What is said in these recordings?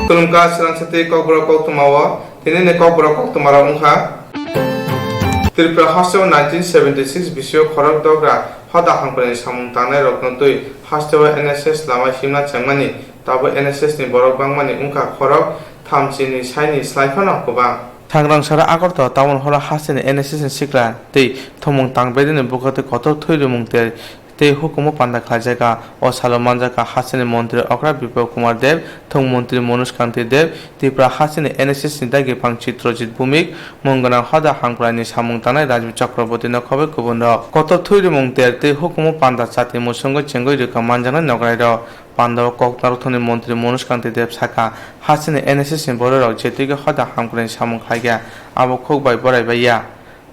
Tulungka silang seti kokbro koktumawa tini ne kokbro koktumara ungha Tripura hasteo 1976 bisio khorok dogra hoda hangpani samung tanai roknotui hasteo NSS lama himna changmani tabo NSS ni borok bangmani ungka khorok thamchini saini slaifana kobang Tangrang sara akorto tawon hola hasene NSS ni sikla tei thomung tangbedene bukate koto thuirumung te tei hukumo panda khajaga o salomanjaka hasene mantri okra Biplop Kumar Dev thong mantri Manosh Kanti Dev Tripura hasene NSS ni dagi pang Chitrojit Bhumik mongana hoda hangprani samung tanai Rajib Chakraborty no khobe kubunro koto thuirumung te tei hukumo panda chati musongo chengoi rika manjana nograi ro Pandava Koknarothoni mantri Manosh Kanti Dev saka hasene NSS ni borok jetige hoda hangprani samung khaiga abo khokbai boraibaya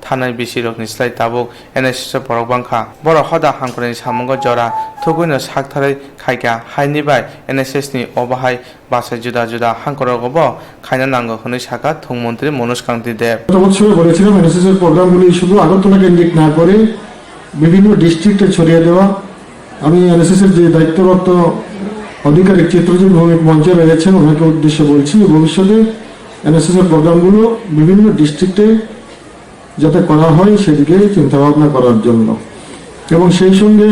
Thanai bisirokni slai tabuk NSS borok bangkha borok hoda hangprani samungo jora thuguino saktharai khaiga haini bai NSS ni obahai basai juda juda hangkorogobo khaina nango hwnoi saka thongmantri Manosh Kanti Dev গত বছর বলেছিলাম NSS এর প্রোগ্রামগুলি শুধু আগরতলা কেন্দ্রিক না করে বিভিন্ন ডিস্ট্রিক্টে ছড়িয়ে দেওয়া আমি এনএসএস এর যে দায়িত্বরত আধিকারিক চিত্রজিৎ ভৌমিক মঞ্চে রয়েছেন ওনাকে উদ্দেশ্যে বলছি ভবিষ্যতে এনএসএস এর প্রোগ্রামগুলো বিভিন্ন ডিস্ট্রিক্টে যাতে করা হয় সেদিকে চিন্তা ভাবনা করার জন্য এবং সেই সঙ্গে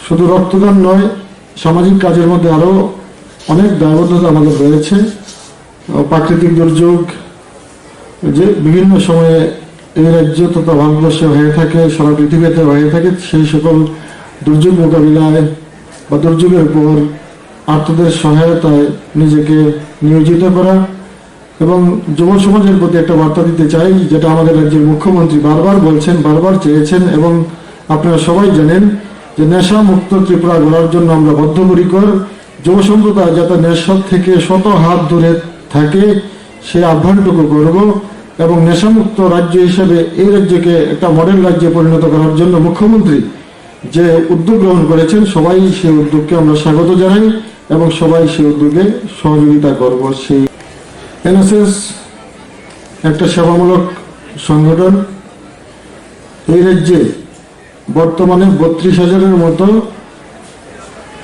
শুধু রক্তদান নয় সামাজিক কাজের মধ্যে আরো অনেক দায়বদ্ধতা আমাদের রয়েছে প্রাকৃতিক দুর্যোগ যে বিভিন্ন সময়ে এই রাজ্য তথা ভারতবর্ষে হয়ে থাকে সারা পৃথিবীতে হয়ে থাকে সেই সকল দুর্যোগ মোকাবিলায় বা দুর্যোগের উপর আর্তদের সহায়তায় নিজেকে নিয়োজিত করা এবং যুব সমাজের প্রতি একটা বার্তা দিতে চাই যেটা আমাদের রাজ্যের মুখ্যমন্ত্রী বারবার বলছেন বারবার চেয়েছেন এবং আপনারা সবাই জানেন যে নেশা মুক্ত ত্রিপুরা গড়ার জন্য আমরা বদ্ধপরিকর যুব সম্প্রদায় যাতে নেশা থেকে শত হাত দূরে থাকে সেই আহ্বানটুকু করব এবং নেশামুক্ত রাজ্য হিসেবে এই রাজ্যকে একটা মডেল রাজ্যে পরিণত করার জন্য মুখ্যমন্ত্রী যে উদ্যোগ গ্রহণ করেছেন সবাই সেই উদ্যোগকে আমরা স্বাগত জানাই এবং সবাই সেই উদ্যোগে সহযোগিতা করব সেই এনএসএস একটা সেবামূলক সংগঠন এই রাজ্যে বর্তমানে ৩২,০০০-এর মতো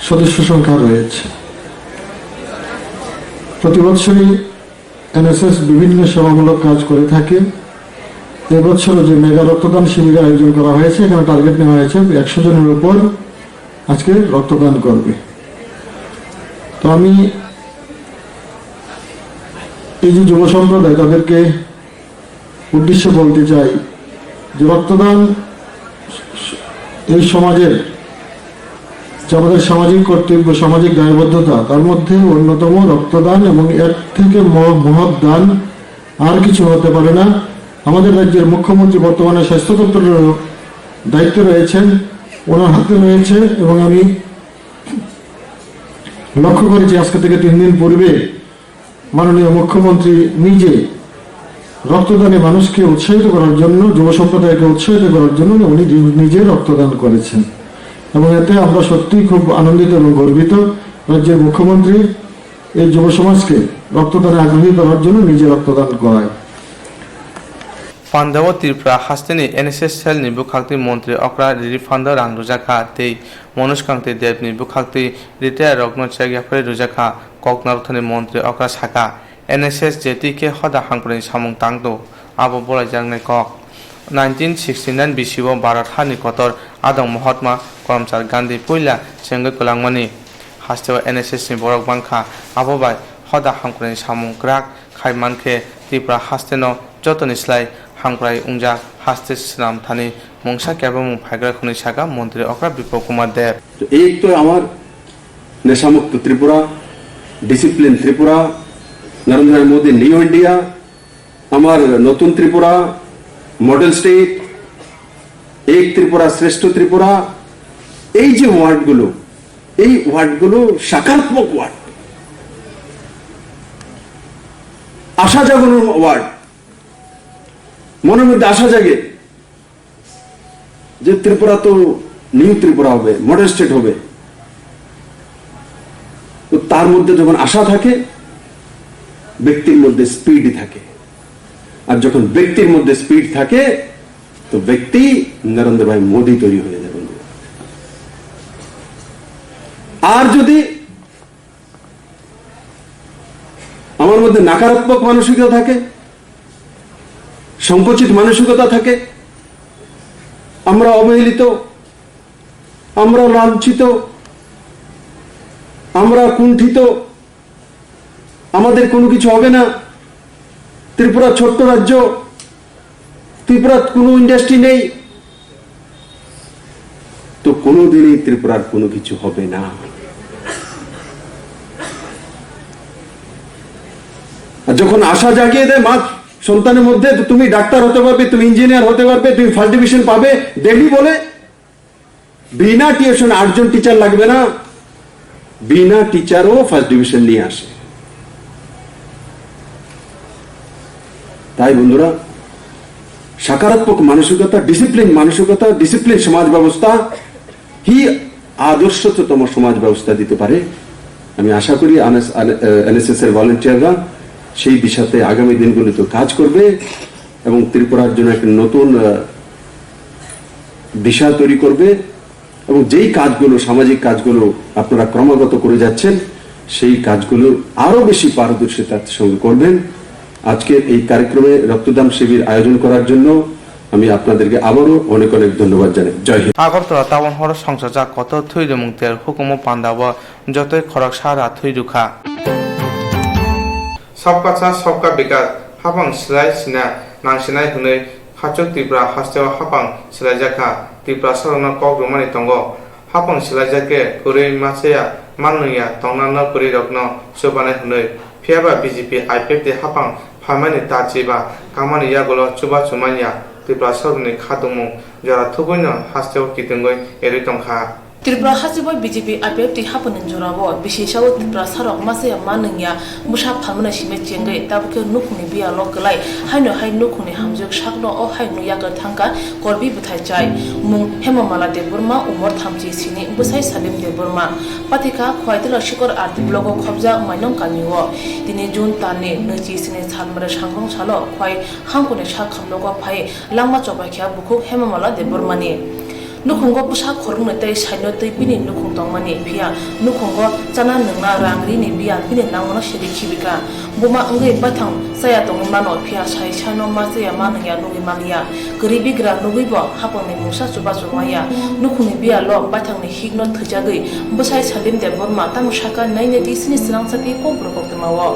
সদস্য সংখ্যা রয়েছে প্রতি বছরই এনএসএস বিভিন্ন সেবামূলক কাজ করে থাকে এবছরও যে মেগা রক্তদান শিবিরের আয়োজন করা হয়েছে এখানে টার্গেট নেওয়া হয়েছে ১০০ জনের উপর আজকে রক্তদান করবে তো আমি এই যে যুব সম্প্রদায় তাদেরকে উদ্দেশ্যে বলতে চাই যে রক্তদান এই সমাজের যে আমাদের সামাজিক কর্তব্য সামাজিক দায়বদ্ধতা তার মধ্যে অন্যতম রক্তদান এবং এর থেকে মহৎ দান আর কিছু হতে পারে না আমাদের রাজ্যের মুখ্যমন্ত্রী বর্তমানে স্বাস্থ্য দপ্তরের দায়িত্বে রয়েছেন ওনার হাতে রয়েছে এবং আমি লক্ষ্য করেছি আজকে থেকে 3 দিন পূর্বে মাননীয় মুখ্যমন্ত্রী নিজে রক্তদানে মানুষকে উৎসাহিত করার জন্য যুব সম্প্রদায়কে উৎসাহিত করার জন্য উনি নিজে রক্তদান করেছেন এবং এতে আমরা সত্যি খুব আনন্দিত এবং গর্বিত রাজ্যের মুখ্যমন্ত্রী এই যুব সমাজকে রক্তদানে আগ্রহী করার জন্য নিজে রক্তদান করায় Pandava Tripura hasteni NSS cell ni bukhakti mantri okra refund rang rujaka tei Manosh Kanti Dev ni bukhakti retire rokno chagya phare rujaka Koknarothoni mantri okra saka NSS jetike hoda hangprani samung tangdo abo bolai jangnai kok 1969 bisibo Bharat hani kotor adang Mahatma Karamchand Gandhi poila chengoi kolangmani hasteo NSS ni borok bangkha abo bai hoda hangprani samung krak khaimankhe Tripura hasteno jotoni slai হাংপ্রাই উংজা হাস্তে শ্রীরাম থানি মংসা কেবং ফাইগ্রা খুনি শাখা মন্ত্রী অকরা বিপ্লব কুমার দেব एक तो আমার নেশামুক্ত Tripura discipline Tripura Narendra Modi new India আমার নতুন ত্রিপুরা মডেল স্টেট এক ত্রিপুরা শ্রেষ্ঠ ত্রিপুরা এই যে ওয়ার্ডগুলো এই ওয়ার্ডগুলো সকারাত্মক ওয়ার্ড আশা জাগানোর ওয়ার্ড মনের মধ্যে আশা জাগে যে ত্রিপুরা তো নিউ ত্রিপুরা হবে মডেল স্টেট হবে তো তার মধ্যে যখন আশা থাকে ব্যক্তির মধ্যে স্পিড থাকে আর যখন ব্যক্তির মধ্যে স্পিড থাকে তো ব্যক্তি নরেন্দ্র ভাই মোদী তৈরি হয়ে যাবে আর যদি মধ্যে নাকারাত্মক মানসিকতা থাকে, সংকুচিত মানসিকতা থাকে, আমরা অবহেলিত, আমরা লাঞ্ছিত, আমরা কুণ্ঠিত, আমাদের কোনো কিছু হবে না, ত্রিপুরা ছোট্ট রাজ্য, ত্রিপুরার কোনো ইন্ডাস্ট্রি নেই, তো কোনোদিনই ত্রিপুরার কোনো কিছু হবে না। আর যখন আশা জাগিয়ে দেয় মা সন্তানের মধ্যে, তো তুমি ডাক্তার হতে পারবে, তুমি ইঞ্জিনিয়ার হতে পারবে, তুমি ফার্স্ট ডিভিশন পাবে, দেখবি বলে বিনা টিউশন 8 জন টিচার লাগবে না, বিনা টিচারও ফার্স্ট ডিভিশন নিয়ে আসে। তাই বন্ধুরা, সকারাত্মক মানসিকতা, ডিসিপ্লিন সমাজ ব্যবস্থা হি আদর্শতম সমাজ ব্যবস্থা দিতে পারে। আমি আশা করি এনএসএস এর ভলান্টিয়াররা সেই দিশাতে আগামী দিনগুলোতে কাজ করবে এবং ত্রিপুরার জন্য একটা নতুন দিশা তৈরি করবে, এবং যেই কাজগুলো, সামাজিক কাজগুলো আপনারা ক্রমাগত করে যাচ্ছেন, সেই কাজগুলো আরো বেশি পারদর্শিতার সঙ্গে করবেন। আজকের এই কার্যক্রমে রক্তদান শিবির আয়োজন করার জন্য আমি আপনাদেরকে আবারও অনেক অনেক ধন্যবাদ জানাই। জয় হিন্দ। আগরতলা টাউন হর সংসদা কত থৈরুমুংতের হুকুম পান্দাব যতই খরক সারা থৈরুখা सबका साथ सबका विकास हाफां सिलाय सिना नांसिनाय हुनै खाचक त्रिपुरा हास्तेव हाफां सिलाय जाखा त्रिपुरा सरना कक रुमानि तंगो हाफां सिलाय जाके गुरै मासेया माननुया तंगना गुरै रत्न सुबानाय हुनै फियाबा बीजेपी आईपीएफ हाफां फामानि ताचिबा कामानि यागलो चुबा चुमानिया त्रिपुरा सरनि खादुमु जरा थुबैनो हास्तेव कितंगै एरै तंखा त्रिपुरा हासिबय बीजेपी आईपीएफ टी हापन जोराबो विशेषाव त्रिपुरा सरक मासे माननिया मुसा फामना सिमे चेंगै ताबके नुखुनि बिया लकलाय हायनो हाय नुखुनि हामजुक साकनो अ हायनो यागर थांका करबि बुथाय जाय मुं हेममाला देबुरमा उमर थामजि सिनि बुसाय सालिम देबुरमा पातिका खयतला शिखर आर्ति ब्लगो खबजा माइनं कामिओ दिनै जुन तानि नजि सिनि सालमरे सांगं सालो खय हांकुनि सा खामलगो फाय लांमा चबाखिया बुखु हेममाला देबुरमानि नुखुंगो पुसा खरंग नतै साइनो तै बिनि नुखुं दंमानि फिया नुखुंगो चाना नंना रांग्रि नि बिया बिनि नांगनो सिरि खिबिका बुमा अंगै बाथां साया दंग मानो फिया साइ सानो मासेया मानया नुगि मालिया गरिबि ग्रा नुगैबो हापंनि मुसा सुबा सुमाया नुखुंनि बिया ल बाथांनि हिगनो थजागै बसाय सालिम दे बरमा तां साका नाइने दिसिनि सिनां साति कोब्रो कोक्तमावो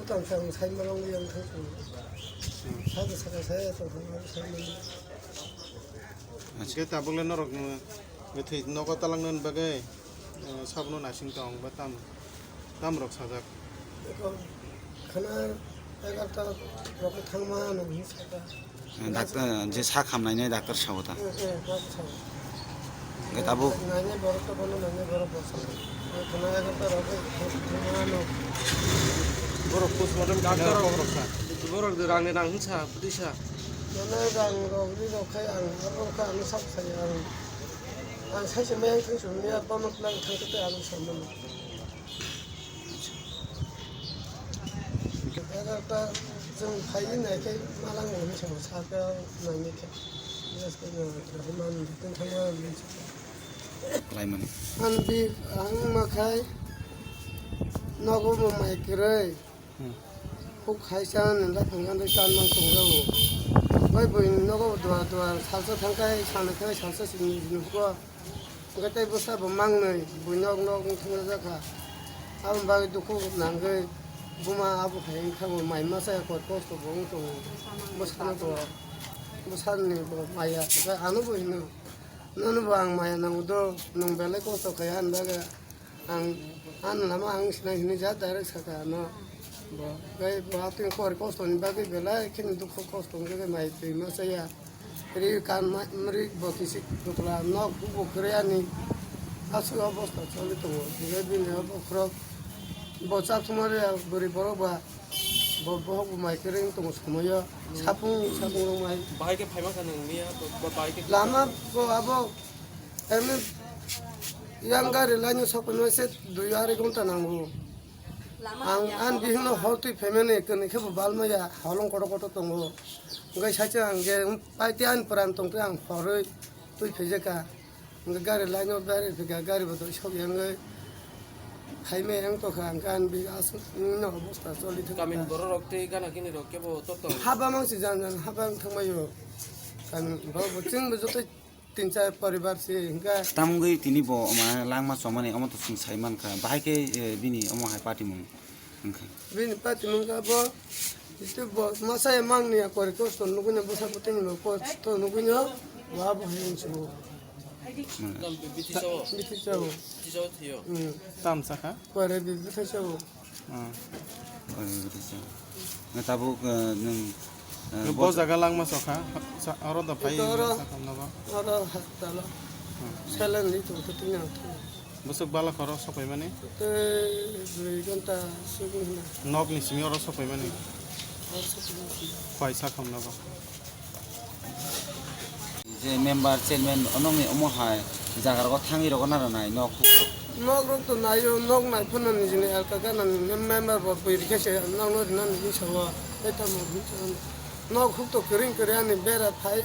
우당상 살만한 게 영상 사도 사가서야 또 그런 살만. 아직 따블레 너럭 메테 너가 딸랑는 바게 사부노 나싱당 바탐 담럭 사작. 이거 하나 내가 딱 그렇게 탕만하는 힘사다. ডাক্তার যে চা খামনাইনে ডাক্তার সাবতা তাবো 나네 버릇도 보는 나네 버릇 벗어. 그나가 딱 그렇게 탕만하는 বড় পোস্টমর্টম ডাক্তার বড় রাংনে রাং হিংসা পুলিশা 너네랑 우리도 가야 하고 안 삽사야. 안 사실 매일 그 준비야 빠먹는 탕 그때 안 오셨는. 내가 좀 파이는 이렇게 말한 거 엄청 사가 나니까. 그래서 그만 듣던 상관 라이머니 한비 항마카이 너고 마이크를 혹 하이샤는 나 방간도 짠만 동가고 왜 보이는 너고 도와 살서 평가에 사는 그 살서 신는 거 그때 벌써 못 막는 문역노 통해서가 아무 바에 두고 난거 부마 아부 행하고 많이 마사야 거기서 봉도 뭐 사는 뭐 사는 뭐 마야 안 보이는 너는 방 마야 나무도 농벨에 거기서 가야 한다가 안 남아 항시나 힘이 자 다르 사가노 뭐 왜 바튼 거리 거스톤 바게 별라 킨 두고 거스톤 게 많이 되면서야 그리고 간 머리 버티시 두라 너 부부 그래야니 아수가 버스 저기도 이게 비네 버크로 뭐 잡수머리 머리 벌어봐 뭐 하고 많이 그런 또 뭐야 사풍으로 많이 바이게 팔만 가는 의미야 뭐 바이게 라마 뭐 아버 Eme yang gari lainnya sopir masih 2 hari gonta nanggu. An bihino hoti family kene ke balma ya halong koto tunggu. Ngai saja angge paitian peran tong yang horoi tu pejeka. Ngai gari lainnya bari pega gari betul shop yang ngai Haime yang to kan bi as no bosta soli tu. Kamin borok te kana kini rok kebo toto. Haba mang si jan haba thamayo. Kan bawa bocing bejote 3-4 परिवार से इनका तामुगै तिनी बो मा लांगमा समने अम त सिं साइमान खा बाहायके बिनि अम हाय पार्टी मुं ओंखा bin pati mungka bo itu bo masa emang nih aku request to nugunya bosa puting lo ko to nugunya wa bo hin su biti so biti chau thiyo. tam saka ko re bi biti chau na tabu nang bo jaga langma saka aro da pai ora hatala selen li to tinya busuk bala khoro sopai mane te 2 gonta suguna nok ni simi oro sopai mane khwai sa kham na ba je member chairman onongi omo hai jagar ko thangi ro na nai nok nok ro to nayo nok nai phunan ni jine alka kana member bo pui rikese nok no nan ni sawa eta mo nok khuk to kering ani bera thai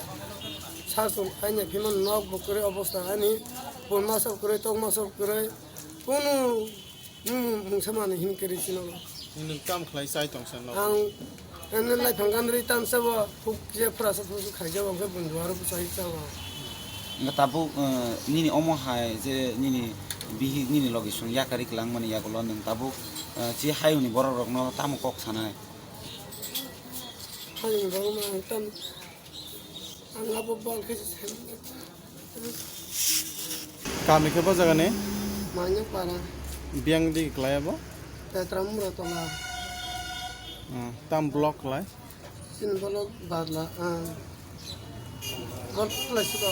사서 아니 비만 나고 그래 어버스 아니 본마서 그래 똥마서 그래 कोनो मुंगसमान हिन करी सिनो nin kam khlai sai tong san no ang एने लाई फंगान री ताम सब फुक जे France फुक खाइजा बंगे बंदुआर पुसाइ चावा na tabu nini omo hai je nini bihi nini location ya kari klang mani ya kolon nang tabu chi hayu ni borok rok no tamu kok sanai हाय बाबा तम ang abo bal ke kami ke bo jaga ne manya para biang di klaya bo tetram ro to ma tam block lai sin bolok badla gol plus to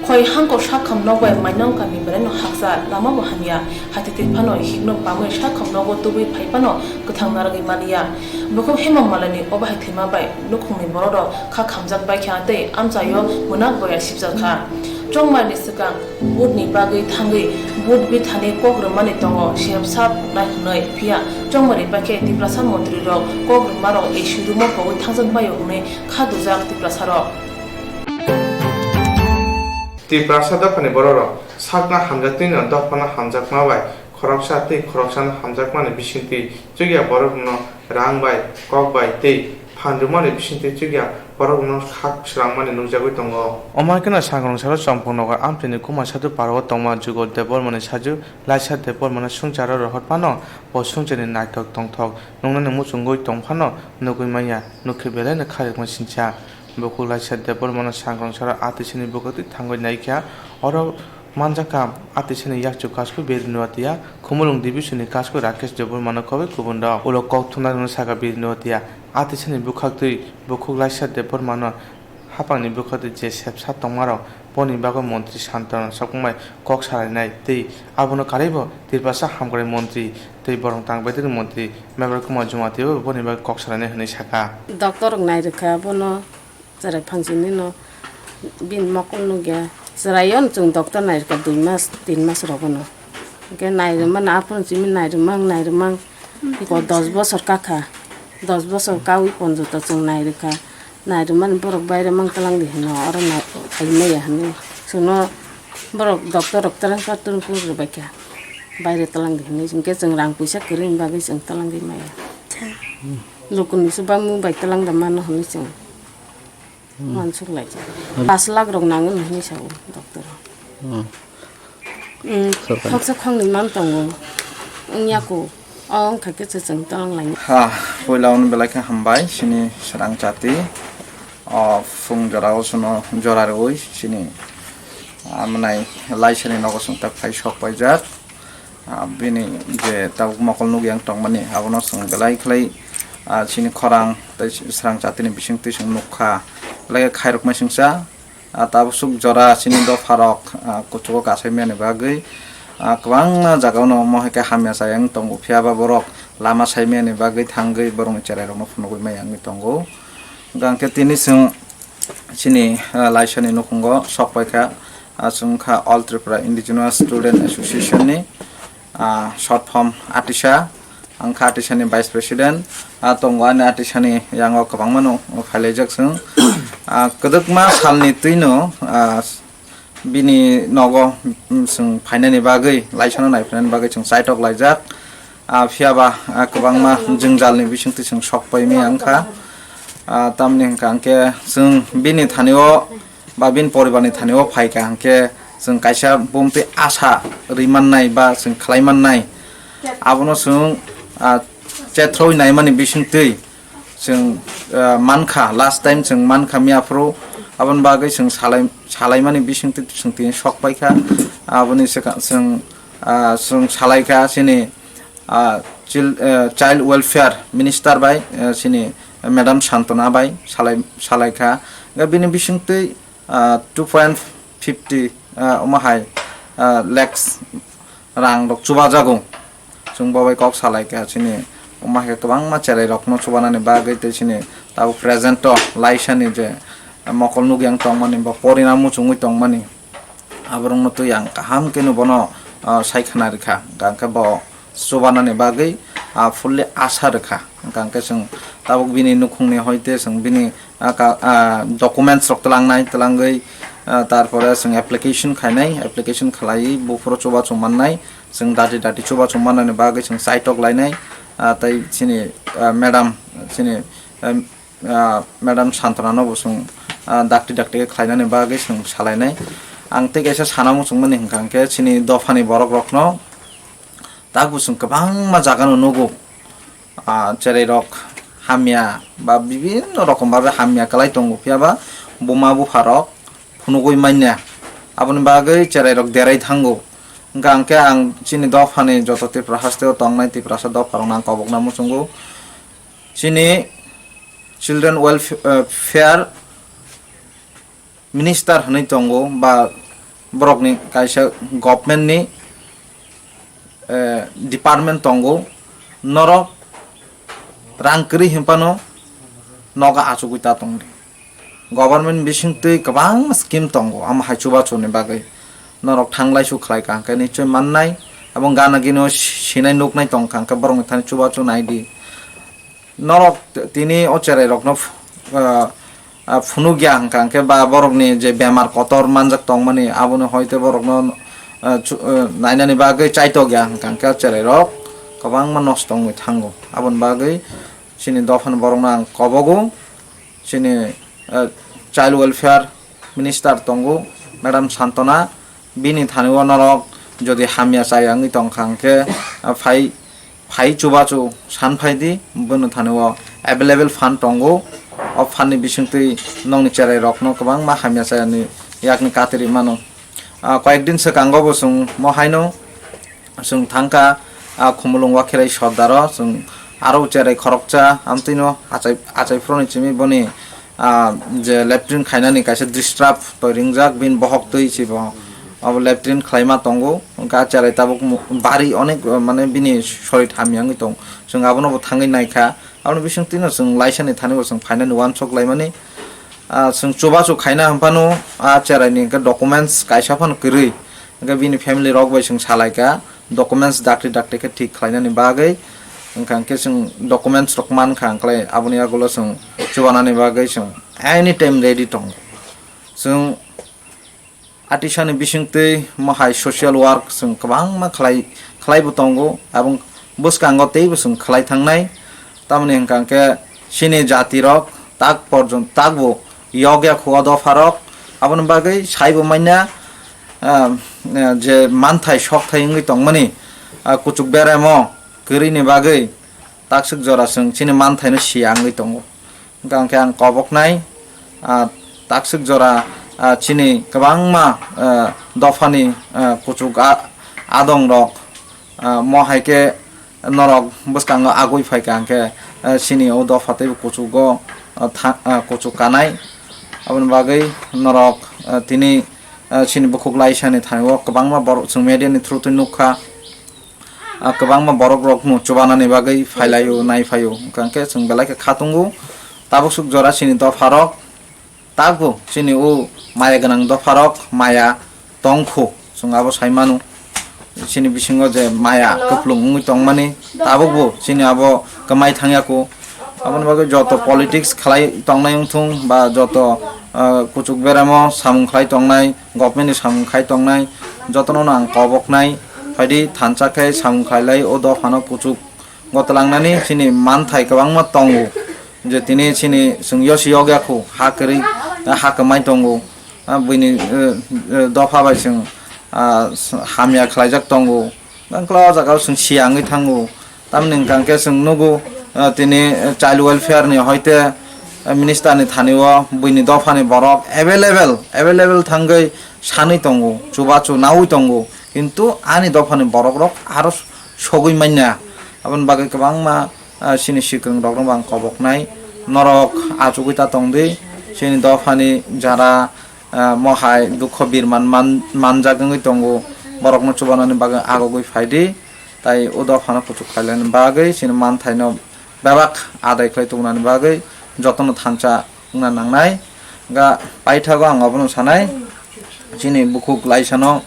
khoi hangko shakham nogwe mainong kami breno haksa lama bohania hatite phano higno pamwe shakham nogo tubi phaipano kuthang naragi mania boko hemam malani oba haithima bai lukhungni bororo kha khamjak bai khate amchayo munak boya sibjal kha chongma ni sika bud ni bagai thangai bud bi thane kogrmani tongo sep sap nai hnoi phia chongmari pake tiprasa mantri ro kogrmaro e shurumo ko thangjak bai hune kha dujak tiprasa ro ti prasada pani bororo sakna hamjakti no dopana hamjakma bai khoroksa tei khoroksan hamjakmani bisinti jugya borokno rang bai kok bai tei phandumani bisinti jugya borokno khak srangmani nujagoi tongo omakena sagrong saro sampurnoga amtini kuma sadu paro tongma jugo debor mani saju laisa debor mani sungcharo rohot pano bo sungchani naitok tongthok nongnani muchungoi tongphano nugui maya nukhe belai na kharekma sincha bokul laisa debor mani sagrong saro atisini bokoti thangoi naikya oro manjaka atisini yakchu kasko berinuatia khumulung divisoni kasko rakesh debor mani kobe kubunda ulo kokthuna no saga berinuatia atisini bukhakti bokul laisa debor mani hapangni bukhati je sepsa tongmaro poni bago mantri santana sakmai kok sarai tei abono karibo tirpasa hamkore mantri tei borong tangbaidir mantri member kuma jumatio poni bago kok sarai hne saka doctor nai rekha bono jare phangchini no bin mokol no ge sarayon chung doctor nai ka 2 mas 3 mas rogono ke nai man apun chimi nai mang ko 10 বছর kakha 10 বছর kawi ponjo to chung nai rekha nai man borok baire mang talang di no ora nai ai ya hne suno borok doctor ka tun pur rebeka baire talang di ni jingke chung rang puisa kering bagi chung talang di maya lokuni subang mu bai talang da man hni chung mansuk lai 5 lakh rok nangun hni sau doctor khaksa khang ni man tongo nya ko ong khake chung talang lai ha poilaun belaka hambai sini sarang chati fung jorao suno jorar oi sini amnai laisani nogo sungta phai sok paijak bini je taw mokol nu yang tong mani abono sung belai khlai sini khorang tai sarang chati ni bising ti sung nukha lagi khairok masingsa tabu suk jora sini do farok kuchuko kasai meni bagai kwang jagao no mohike hamya sayang tong upya ba borok lama sai meni bagai thangai borong cherai ro phunogoi mayang ni tongo gangke tini sung sini laisani nukungo sokpaika जोंखा all Tripura indigenous student एसोसिएसननि शर्ट फर्म आर्टिसा आंखा आर्टिसानि vice president तंगवानि आर्टिसानि यांगो गोबांमानो फायलायजाक जों कदकमा सालनि तैनो बिनि नगो जों फायनायनि बागै लाइसानो नायफायनायनि बागै जों साइटक लायजाक फियाबा गोबांमा जोंजालनि बिसंथि जों सकपायमि आंखा तामनि हांखा आंखे जों बिनि थानायाव बा बिन परिबारनि थानायाव फायका आंखे जों कायसा बुमते आशा रैमाननाय बा जों खालायमाननाय आबनो जों चेथ्रय नायमानि बिसंथि जों मानखा लास्ट टाइम जों मानखा मियाफ्रो आबन बागै जों सालायमानि बिसंथि सोंथि सकपायखा आबनि जों सालायखा सिनि चाइल्ड वेलफेयर मिनिस्टार बाय सिनि मैडम शांतना बाय सालायखा बिनि बिसंथि 2.50 माहाय लेक्स रां रक चुबा जागौ जों बावै कक सालायखा सिनि माहाय गोबां मानसियालाय रकनो चुबानानै बागै सिनि ताबो प्रेजेन्ट लाइसानि जे मकल नुगियां तंमानि बा परिणाम चुङै तंमानि आबरंनो तो यां काहाम केनो बनो सायखना रेखा गांका ब चुबानानै बागै फुल्ले आशा रेखा गांका जों ताबुक बिनि नुखुंनि हयते जों बिनि डकुमेन्ट्स रक तलांगै तारपरे जों एप्लिकेशन खायनाय एप्लिकेशन खालाय बुफोर चुबा चुमाननाय जों दाति चुबा चुमाननानै बागै जों साइटक लायनाय तै सिनि मैडम शांतना बसुं दाक्ति खायनानै बागै जों सालायनाय आं ते कैसा सानामु सुंमनि हंखांके सिनि दफानि बरक रखनो ताक बुसुं गोबां मा जागानो नुगौ जेरै रक हामिया बा बिभिन्न रकम भाबे हामिया खालाय दंगो फियाबा बमा बुफारक फुनुगै मान्या आबनि बागै जेरै रक देराय थांगौ गांके आं सिनि दफानि जतते प्रहास्ते तंनाय ति प्रसाद दफारं नां कबकना मुसुंगो सिनि चिल्ड्रेन वेलफेयर मिनिस्टार हनै दंगो बा ब्रकनि कायसा गभर्नमेन्टनि डिपार्टमेन्ट दंगो नरक रांकरि हिंपानो नगा आचुगुता दंदि गभर्नमेन्ट बिसिंतै गोबां स्किम दंगो आम हायचुबा चुनि बागै नरक थांलाय सुख्लाय कांके निचय माननाय एबं गाना गिनो सिनाय नुकनाय दं कांके बरं थानि चुबा चुनायदि नरक तिनि अचेराय रकनो फुनुगिया हांकांके बा बरकनि जे बेमार कतर मानजाक तंमानि आबनो हयते बरकनो नायनानि बागै चाइतो गया हांकांके अचेराय रक गोबां मा नष्ट दंगै थांगो आबन बागै सिनि दफान बरंना कबगो सिनि child welfare minister दंगो madam Shantana बिनि थानिव नरक जदि हामिया चायांगै तंखांके फाइ चुबाचु सानफायदि बनो थानिव एभेलेबल फान्ड दंगो अब फान्डनि बिसंथि नंनि चेराय रकनो गोबां मा हामिया चायानि याकनि कातेरि मानो कयेकदिन सिगाङाव जों महायनो जों थांका खुमलुं वाखेराय सरदार जों आरो चेराय खरकचा आमतिनो आचायफ्रनि चिमि बनि जे लेफ्टिन खायनानि कायसे डिस्ट्राब तो रिंजाक बिन बहक तै सिबो अब लेफ्टिन खायमा तंगो गा चेराय ताबुक बारि अनेक माने बिनि सरि थामियांगै दं जों आबनो थाङै नायखा आबनो बिसंतिनो जों लाइसानि थानिव जों फाइनाल वान चक लायमानि जों चुबाचु खायना हम्पानो चेरायनि डकुमेन्ट्स कायसाफान करै बिनि फेमिलि रक बाय जों सालायका डकुमेन्ट्स दाक्ति के ठीक खायनानि बागै ओंखांके जों डकुमेन्ट्स रक मान खांख्लाय आबनि आगुलो जों चुबानानि बागै जों एनी टाइम रेडी दं जों आर्टिसानि बिसंतै माहाय ससियेल वर्क जों गोबां मा खालायबो दंगो एबं बुसकांगो तैबो जों खालाय थांनाय तामनि ओंखांके सिनि जाति रक ताक पर्यन्त ताकबो यज्ञ खुवा दफारक आबनि बागै सायबो मान्या जे मानथाय सक थायंगै तंमानि कुचुक बेरामो गैरैनि बागै ताकसुक जरा जों सिनि मानथायनो सियांगै दंगो गांके आं कबकनाय ताकसुक जरा चिनि गोबां मा दफानि कुचुक आदं रक महायके नरक बुसकांगो आगुय फायकांके सिनि ओ दफातै कुचुगो कुचुक कानाय आबनि बागै नरक तिनि सिनि बुकुक लाइसानि थानिव गोबां मा बर जों मेडियानि थ्रुयै नुखा गोबां मा बरक रक नु चुबानानि बागै फायलायो नायफायो कांके जों बेलायके खातुंगो ताबुक जरा सिनि दफारक तागो सिनि ओ माया गोनां दफारक माया tongkho sung abo saimanu sini bisingo je maya kuplung ungui tongmani tabubo sini abo kamai thangyaku aboni bagai joto politics khlai tongnai ungthung ba joto kuchuk beramo samung khlai tongnai government ni samung khai tongnai jotono nang koboknai phaidi thanchakai samung khailai o dofano kuchuk gotlangnani sini manthai kwbangma tongo je tini sini sung yosi yogyaku hakri hakamai tongo bini dofa bai sung hamya khlaijak tongo gangkla jaga sung siangi thango tamning kangke sung nugu tini child welfare ni hoite minister ni thaniwa bini dofa ni borok available thangai sanai tongo chubachu naui tongo কিন্তু ani dofa ni borok rok aro sogui manya abon bagai kwbangma sini sikrung rok bang koboknai norok achugui ta tongdi sini dofa ni jara mohai dukho birman manjagungui tongo borokno chubanani bagai agogui phaidi tai o dofa no kuchuk khailani bagai sini manthai no babak adai khlai tungnani bagai jotono thancha ungna nangnai ga paithago ang abono sanai sini bukuk laisano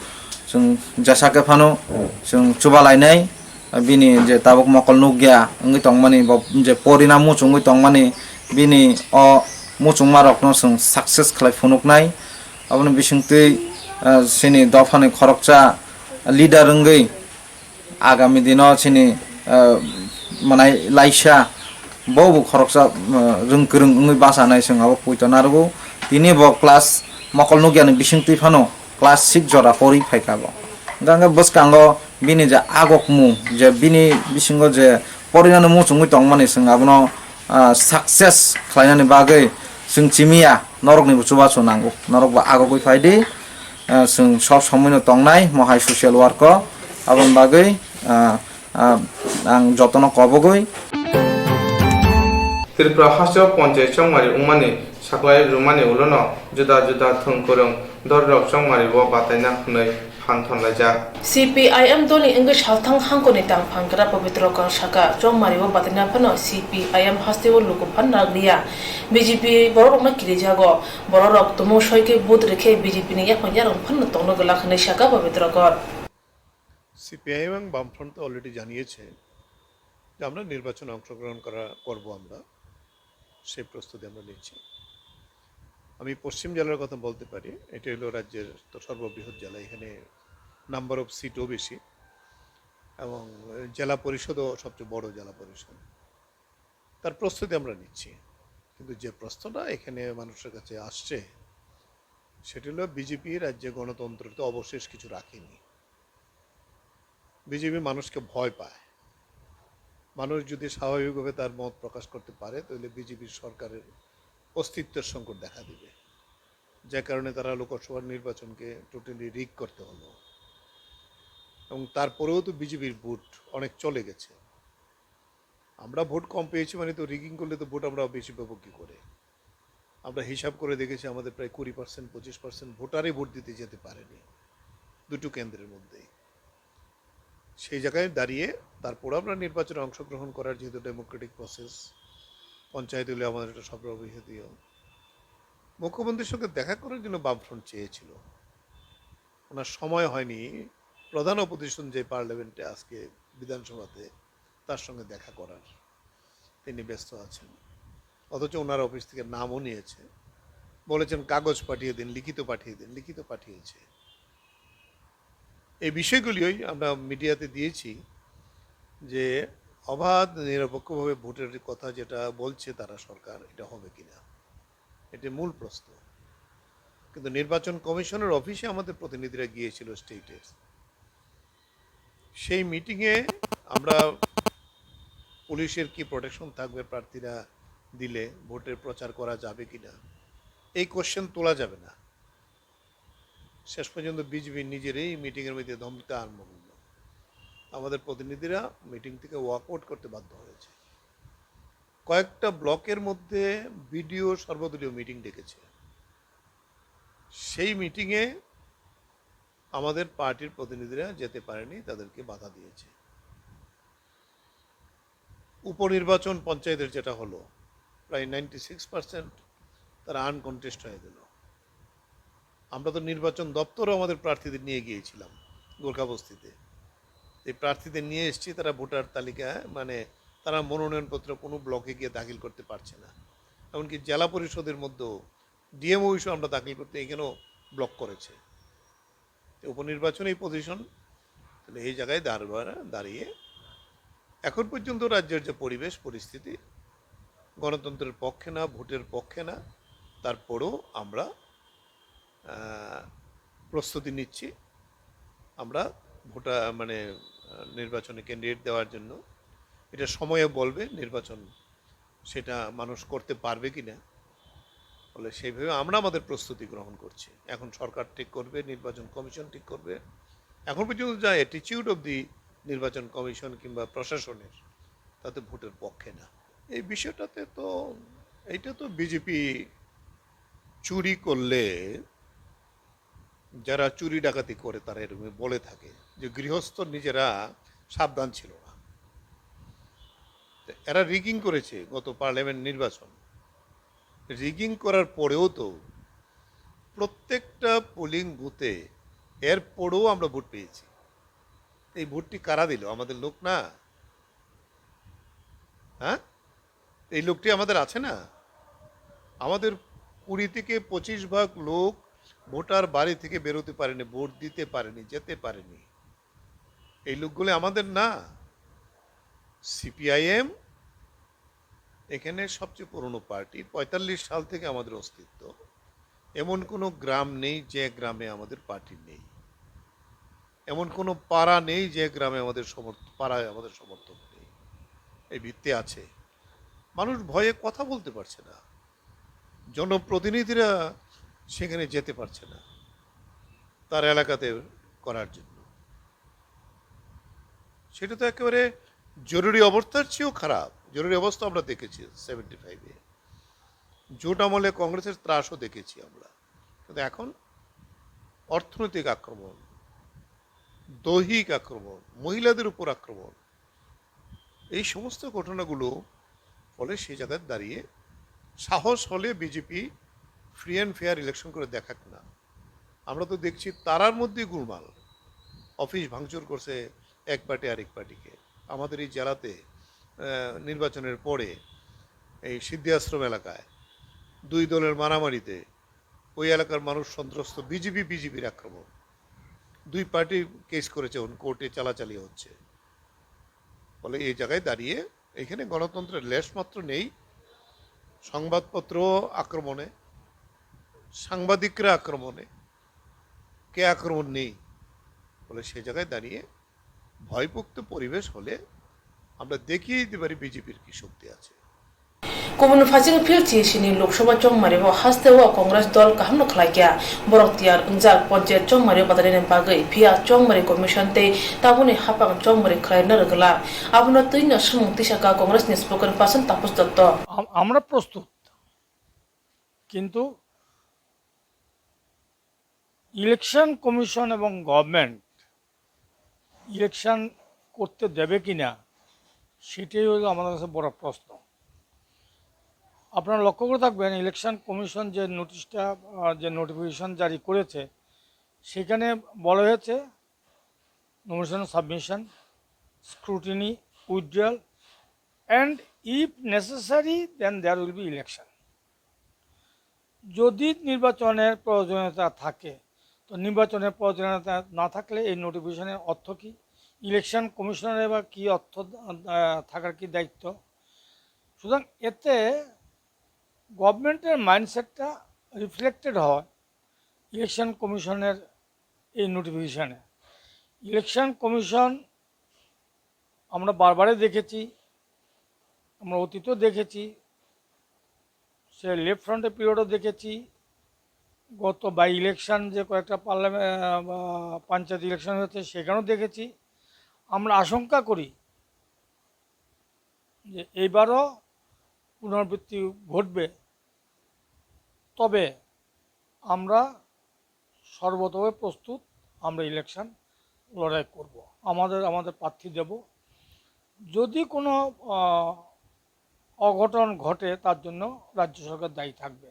sung jasake phano sung chubalainai bini je tabuk mokol nugya ungui tongmani je porinam muchungui tongmani bini o muchungma rokno sung success khlai phunuknai aboni bisingtui sini dofani khorokcha leader ungui agami dino sini manai laisa bobu khoroksa rungkrung ungui basanai sung abo puitonargo tini bo class mokol nugya ni bisingtui phano class 6 jora pori phaikabo ganga boskango bini je agokmu je bini bisingo je porinano muchungui tongmani sung abono success khlainani bagai sung chimia norok ni chubachu nango norok ba agogui phaidi sung sob samoino tongnai mohai social worker abon bagai ang jotono kobogoi Tripura Hasteo Ponche Chongmari Umani Saklai Rumani Ulono Juda Thungkurung Dorrok Chongmari Bo Bataina Hnai Phanthon Laja CPIM doli English Halthang Hangkoni Tang Phankara Pavitro Kang Shaka Chongmari Bo Bataina Phano CPIM Hasteo Lukupan Naglia BJP Borok Kirijago Borok Tumo Shoike Bud Rekhe BJP ni Yakon Yarong Phano Tongno Galakhne Shaka Pavitro Kor CPIM এবং বামফ্রন্ট তো already জানিয়েছে যে আমরা নির্বাচনে অংশগ্রহণ করব আমরা সেই প্রস্তুতি আমরা নিচ্ছি আমি পশ্চিম জেলার কথা বলতে পারি এটা হলো রাজ্যের তো সর্ববৃহৎ জেলা এখানে নাম্বার অফ সিটও বেশি এবং জেলা পরিষদও সবচেয়ে বড় জেলা পরিষদ তার প্রস্তুতি আমরা নিচ্ছি কিন্তু যে প্রশ্নটা এখানে মানুষের কাছে আসছে সেটা হলো বিজেপি রাজ্যে গণতন্ত্রতে অবশেষ কিছু রাখেনি বিজেপি মানুষকে ভয় পায় মানুষ যদি স্বাভাবিকভাবে তার মত প্রকাশ করতে পারে তাহলে বিজেপির সরকারের অস্তিত্বের সংকট দেখা দিবে যে কারণে তারা লোকসভার নির্বাচনকে টোটালি রিগ করতে হলো এবং তারপরেও তো বিজেপির ভোট অনেক চলে গেছে আমরা ভোট কম পেয়েছি মানে তো রিগিং করলে তো ভোট আমরা বেশি পাবো কী করে আমরা হিসাব করে দেখেছি আমাদের প্রায় 20% 25% ভোটারই ভোট দিতে যেতে পারেনি দুটো কেন্দ্রের মধ্যেই সেই জায়গায় দাঁড়িয়ে তারপর আমরা নির্বাচনে অংশগ্রহণ করার যেহেতু ডেমোক্রেটিক প্রসেস পঞ্চায়েত হলে আমাদের একটা সর্ববৃহৎীয় মুখ্যমন্ত্রীর সঙ্গে দেখা করার জন্য বামফ্রন্ট চেয়েছিল ওনার সময় হয়নি প্রধান অপোজিশন যে পার্লামেন্টে আজকে বিধানসভাতে তার সঙ্গে দেখা করার তিনি ব্যস্ত আছেন অথচ ওনার অফিস থেকে নামও নিয়েছে বলেছেন কাগজ পাঠিয়ে দিন লিখিত পাঠিয়েছে এই বিষয়গুলিই আমরা মিডিয়াতে দিয়েছি যে অবাধ নিরপেক্ষভাবে ভোটের কথা যেটা বলছে তারা সরকার এটা হবে কিনা এটা মূল প্রশ্ন কিন্তু নির্বাচন কমিশনের অফিসে আমাদের প্রতিনিধিরা গিয়েছিল স্টেটের সেই মিটিংয়ে আমরা পুলিশের কি প্রোটেকশন থাকবে প্রার্থীরা দিলে ভোটের প্রচার করা যাবে কিনা এই কোশ্চেন তোলা যাবে না শেষ পর্যন্ত বিজেপি নিজেরই মিটিংয়ের মধ্যে ধমকা আরম্ভ করল আমাদের প্রতিনিধিরা মিটিং থেকে ওয়াকআউট করতে বাধ্য হয়েছে কয়েকটা ব্লকের মধ্যে বিডিও সর্বদলীয় মিটিং ডেকেছে সেই মিটিংয়ে আমাদের পার্টির প্রতিনিধিরা যেতে পারেনি তাদেরকে বাধা দিয়েছে উপনির্বাচন পঞ্চায়েতের যেটা হলো প্রায় 96% তারা আনকন্টেস্ট হয়ে গেল আমরা তো নির্বাচন দপ্তরও আমাদের প্রার্থীদের নিয়ে গিয়েছিলাম গোর্খাবস্তিতে। এই প্রার্থীদের নিয়ে এসেছি, তারা ভোটার তালিকায় মানে তারা মনোনয়নপত্র কোনো ব্লকে গিয়ে দাখিল করতে পারছে না। এমনকি জেলা পরিষদের মধ্যেও ডিএম অফিসও আমরা দাখিল করতে এখানেও ব্লক করেছে। উপনির্বাচন এই পজিশন, তাহলে এই জায়গায় দাঁড়িয়ে এখন পর্যন্ত রাজ্যের যে পরিবেশ পরিস্থিতি গণতন্ত্রের পক্ষে না, ভোটের পক্ষে না, তারপরেও আমরা প্রস্তুতি নিচ্ছি। আমরা নির্বাচনে ক্যান্ডিডেট দেওয়ার জন্য এটা সময়ে বলবে নির্বাচন সেটা মানুষ করতে পারবে কি না, ফলে সেইভাবে আমরা আমাদের প্রস্তুতি গ্রহণ করছি। এখন সরকার ঠিক করবে, নির্বাচন কমিশন ঠিক করবে। এখন পর্যন্ত যা অ্যাটিটিউড অব দি নির্বাচন কমিশন কিংবা প্রশাসনের, তাতে ভোটের পক্ষে না। এই বিষয়টাতে তো এইটা তো বিজেপি চুরি করলে যারা চুরি ডাকাতি করে তারা এরকম বলে থাকে যে গৃহস্থ নিজেরা সাবধান ছিল না। এরা রিগিং করেছে গত পার্লামেন্ট নির্বাচন। রিগিং করার পরেও তো প্রত্যেকটা পোলিং বুথে এরপরেও আমরা ভোট পেয়েছি। এই ভোটটি কারা দিল? আমাদের লোক না? হ্যাঁ, এই লোকটি আমাদের আছে না? আমাদের 20 থেকে 25 ভাগ লোক ভোটার বাড়ি থেকে বেরোতে পারেনি, ভোট দিতে পারেনি, যেতে পারেনি। এই লোকগুলো আমাদের না? সিপিআইএম এখানে সবচেয়ে পুরনো পার্টি, 45 সাল থেকে আমাদের অস্তিত্ব। এমন কোনো গ্রাম নেই যে গ্রামে আমাদের পার্টি নেই, এমন কোনো পাড়া নেই যে গ্রামে পাড়ায় আমাদের সমর্থক নেই। এই ভিত্তি আছে। মানুষ ভয়ে কথা বলতে পারছে না, জনপ্রতিনিধিরা সেখানে যেতে পারছে না তার এলাকাতে করার জন্য। সেটা তো একেবারে জরুরি অবস্থার চেয়েও খারাপ। জরুরি অবস্থা আমরা দেখেছি 75-এ, জোট আমলে কংগ্রেসের ত্রাসও দেখেছি আমরা। কিন্তু এখন অর্থনৈতিক আক্রমণ, দৈহিক আক্রমণ, মহিলাদের উপর আক্রমণ, এই সমস্ত ঘটনাগুলো ফলে সেই জায়গায় দাঁড়িয়ে সাহস হলে BJP free and fair election করে দেখাক না। আমরা তো দেখছি তারার মধ্যেই গুলমাল, অফিস ভাঙচুর করছে এক পার্টি আরেক পার্টিকে। আমাদের এই জেলাতে নির্বাচনের পরে এই সিদ্ধি আশ্রম এলাকায় 2 দলের মারামারিতে ওই এলাকার মানুষ সন্ত্রস্ত, বিজেপির আক্রমণ। 2 পার্টি কেস করেছে, কোর্টে চালাচালি হচ্ছে। ফলে এই জায়গায় দাঁড়িয়ে এখানে গণতন্ত্রের লেশমাত্র নেই। সংবাদপত্র আক্রমণে, সাংবাদিকরা আক্রমণে, কে আক্রমণ নেই। ফলে সে জায়গায় দাঁড়িয়ে ভয়মুক্ত পরিবেশ হলে আমরা দেখিয়ে দিতে পারি বিজেপির কি শক্তি আছে। Kumun fajing pilchi sini Loksawa chongmari bo haste wa Congress dol kaham khlaikya boroktiar unjak panchayat chongmari badalene bagai phia chongmari commission te tabuni hapang chongmari khlaina ragla abuna tuina sumukti saka Congress ni spoken person Tapus Dotto আমরা প্রস্তুত, কিন্তু election commission এবং government election করতে দেবে কিনা সেটাই হলো আমাদের কাছে বড় প্রশ্ন। আপনারা লক্ষ্য করে থাকবেন ইলেকশন কমিশন যে নোটিশটা যে নোটিফিকেশন জারি করেছে সেখানে বলা হয়েছে nomination submission, scrutiny, withdrawal and if necessary then there will be election. যদি নির্বাচনের প্রয়োজনীয়তা থাকে তো নির্বাচনের প্রয়োজনীয়তা না থাকলে এই নোটিফিকেশনের অর্থ কী? ইলেকশন কমিশনের বা কী অর্থ থাকার কি দায়িত্ব? সুতরাং এতে গভর্নমেন্টের মাইন্ডসেটটা রিফ্লেক্টেড হয় ইলেকশন কমিশনের এই নোটিফিকেশানে। ইলেকশন কমিশন আমরা বারবারই দেখেছি, আমরা অতীতও দেখেছি, সে লেফট ফ্রন্টের পিরিয়ডও দেখেছি, গত বাই ইলেকশন যে কয়েকটা পঞ্চায়েত ইলেকশন হয়েছে সেখানেও দেখেছি। আমরা আশঙ্কা করি যে এইবারও পুনরাবৃত্তি ঘটবে। তবে আমরা সর্বতভাবে প্রস্তুত, আমরা ইলেকশন লড়াই করব, আমাদের প্রার্থী দেব। যদি কোনো অঘটন ঘটে তার জন্য রাজ্য সরকার দায়ী থাকবে,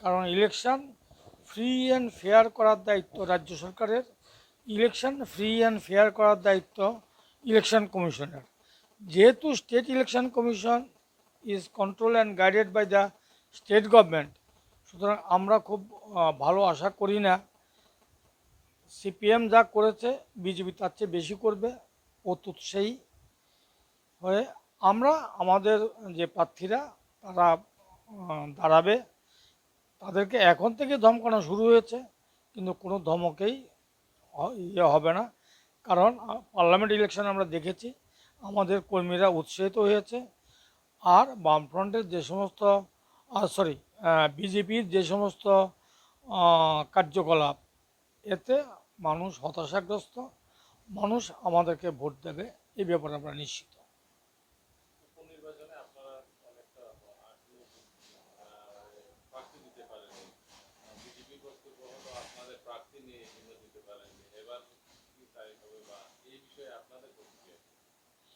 কারণ ইলেকশন ফ্রি অ্যান্ড ফেয়ার করার দায়িত্ব রাজ্য সরকারের, ইলেকশন ফ্রি অ্যান্ড ফেয়ার করার দায়িত্ব ইলেকশন কমিশনের। যেহেতু state election commission is control and guided by the state government, সুতরাং আমরা খুব ভালো আশা করি না সিপিএম যা করেছে বিজেপি তার চেয়ে বেশি করবে। অতুৎসাহী হয়ে আমরা আমাদের যে প্রার্থীরা তারা দাঁড়াবে, তাদেরকে এখন থেকে ধমকানো শুরু হয়েছে, কিন্তু কোনো ধমকেই হবে না। কারণ পার্লামেন্ট ইলেকশন আমরা দেখেছি আমাদের কর্মীরা উৎসাহিত হয়েছে, আর বামফ্রন্টের যে সমস্ত বিজেপির যে সমস্ত কার্যকলাপ, এতে মানুষ হতাশাগ্রস্ত, মানুষ আমাদেরকে ভোট দেবে এই ব্যাপারে আমরা নিশ্চিত।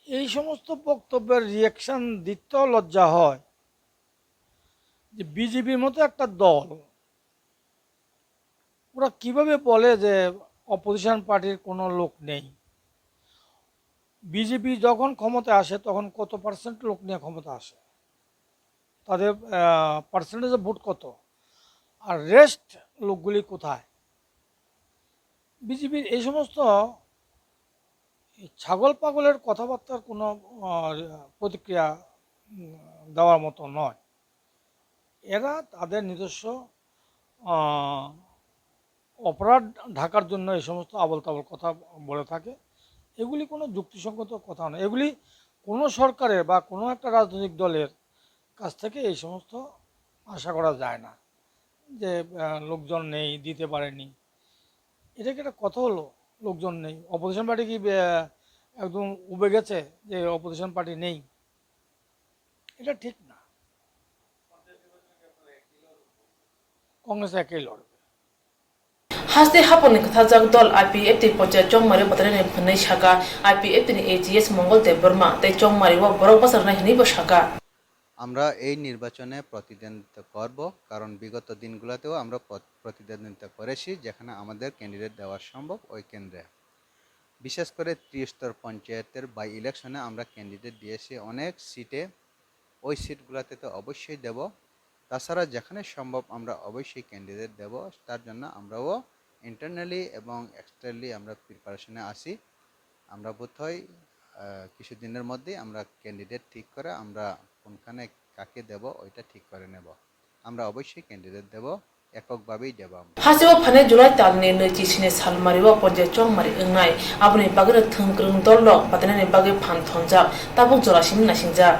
এই সমস্ত বক্তব্যের রিয়াকশন দিতেও লজ্জা হয় যে বিজেপির মতো একটা দল ওরা কিভাবে বলে যে অপোজিশন পার্টির কোনো লোক নেই। বিজেপি যখন ক্ষমতা আসে তখন কত পার্সেন্ট লোক নিয়ে ক্ষমতা আসে, তাদের পার্সেন্টেজ ভোট কত, আর রেস্ট লোকগুলি কোথায়? বিজেপির এই সমস্ত ছাগল পাগলের কথাবার্তার কোনো প্রতিক্রিয়া দেওয়ার মতো নয়। এরা তাদের নিজস্ব অপরাধ ঢাকার জন্য এই সমস্ত আবল তাবল কথা বলে থাকে। এগুলি কোনো যুক্তিসঙ্গত কথা নয়। এগুলি কোনো সরকারের বা কোনো একটা রাজনৈতিক দলের কাছ থেকে এই সমস্ত আশা করা যায় না যে লোকজন নেই, দিতে পারেনি। এটা কি একটা কথা হলো? লোকজন নেই, অপোজিশন পার্টি কি একদম উবে গেছে যে অপোজিশন পার্টি নেই? এটা ঠিক না। কংগ্রেস একাই লড়বে। হাসতে হাপন কথাজাক দল আইপিএফটি পঞ্চায়েত চংমারি বতরানি ফनै সাকা আইপিএফটি এজিএস মঙ্গলদেব বর্মা তাই চংমারি ও বড় বছরনাই হনিব সাকা। আমরা এই নির্বাচনে প্রতিদ্বন্দ্বিতা করব, কারণ বিগত দিনগুলোতেও আমরা প্রতিদ্বন্দ্বিতা করেছি যেখানে আমাদের ক্যান্ডিডেট দেওয়া সম্ভব ওই কেন্দ্রে। বিশেষ করে ত্রিস্তর পঞ্চায়েতের বাই ইলেকশনে আমরা ক্যান্ডিডেট দিয়েছি অনেক সিটে, ওই সিটগুলোতে তো অবশ্যই দেব। তাছাড়া যেখানে সম্ভব আমরা অবশ্যই ক্যান্ডিডেট দেব। তার জন্য আমরাও ইন্টারনালি এবং এক্সটার্নালি আমরা প্রিপারেশনে আসি। আমরা বোধহয় কিছুদিনের মধ্যেই আমরা ক্যান্ডিডেট ঠিক করে আমরা কোনখানে কাকে দেব ওইটা ঠিক করে নেব। আমরা অবশ্যই ক্যান্ডিডেট দেব, এককভাবেই দেব। হাসিও ফানে জুলাই তালনে নৈজি সিনে সালমারিও পঞ্চায়েত চংমারি ওংনাই আবনি বাগরে থংগ্রং দল বাতানানি বাগে ফান থনজাক তাবুক জরাসিম নাসিংজাক।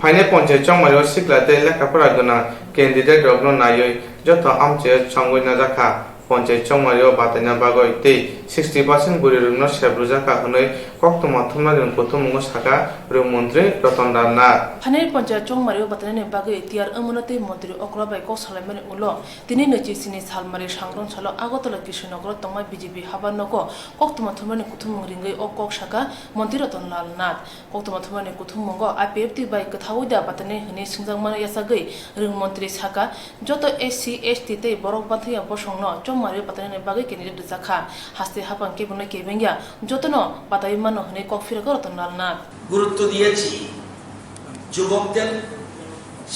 ফাইনে পঞ্চায়েত চংমারিও সিকলাতে লেখাপড়া গোনা ক্যান্ডিডেট রগ্ন নায়ই যত আমচে সংগই না জাখা পঞ্চায়েত চংমারিও বাতাইনা বাগই তৈ 60% বুড়ি রুগ্ন সেব্রু জাখা হनै কক্তমা থমনা রং প্রথমঙ্গ সাকা রং মন্ত্রী রতন রানা ফানে পঞ্চায়েত চংমারিও বাতানানি বাগে তিয়ার অমনতে মন্ত্রী অক্রবাই ক সালাইমানি উলো তিনি নৈজি সিনে সালমারি সংগ্রং সালো আগতলা কৃষ্ণনগর তমাই বিজেপি হাবানক কক্তমা থমনানি কুথুমং রিঙ্গই ও কক সাকা মন্ত্রী রতন লাল নাথ কক্তমা থমনানি কুথুমঙ্গ আইপিএফটি বাই কথাউদা বাতানানি হনি সিংজাংমানা ইয়াসাগৈ রং মন্ত্রী সাকা যত এসসি এসটি তে বরক বাথিয়া বসংন চংমারিও বাতানানি বাগে ক্যান্ডিডেট জাখা হাসতে হাপাং কেবনে কেবেঙ্গিয়া যতন বাতাই মানো হনি কক ফিরক রতন লাল নাথ গুরুত্ব দিয়েছি যুবকদের